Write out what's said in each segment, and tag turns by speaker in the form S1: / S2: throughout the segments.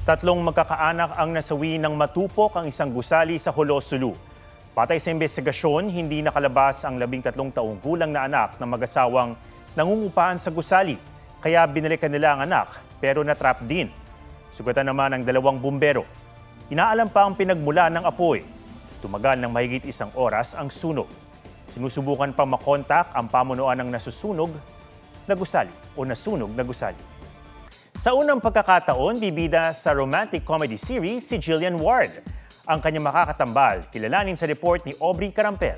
S1: Tatlong magkakaanak ang nasawi ng matupok ang isang gusali sa Jolo, Sulu. Batay sa investigasyon, hindi nakalabas ang 13 taong gulang na anak ng mag-asawang nangungupahan sa gusali. Kaya binalikan nila ang anak pero natrap din. Sugatan naman ang 2 bumbero. Inaalam pa ang pinagmula ng apoy. Tumagal ng mahigit 1 oras ang sunog. Sinusubukan pang makontak ang pamunuan ng nasusunog na gusali o nasunog na gusali. Sa unang pagkakataon, bibida sa romantic comedy series si Jillian Ward. Ang kanyang makakatambal, kilalanin sa report ni Aubrey Carampel.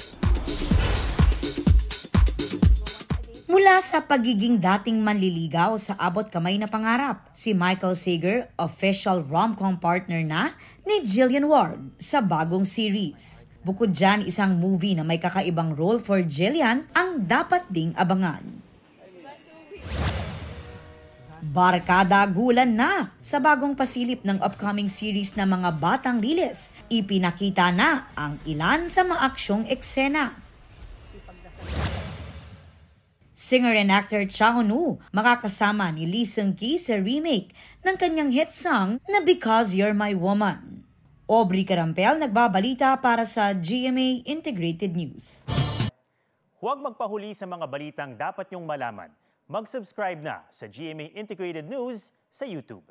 S2: Mula sa pagiging dating manliligaw sa abot kamay na pangarap, si Michael Sager, official rom-com partner na ni Jillian Ward sa bagong series. Bukod dyan, isang movie na may kakaibang role for Jillian ang dapat ding abangan. Barkada gulan na sa bagong pasilip ng upcoming series na mga batang lilis. Ipinakita na ang ilan sa maaksyong eksena. Singer and actor Cha Eun-woo makakasama ni Lee Seung-gi sa remake ng kanyang hit song na Because You're My Woman. Aubrey Carampel nagbabalita para sa GMA Integrated News.
S1: Huwag magpahuli sa mga balitang dapat niyong malaman. Mag-subscribe na sa GMA Integrated News sa YouTube.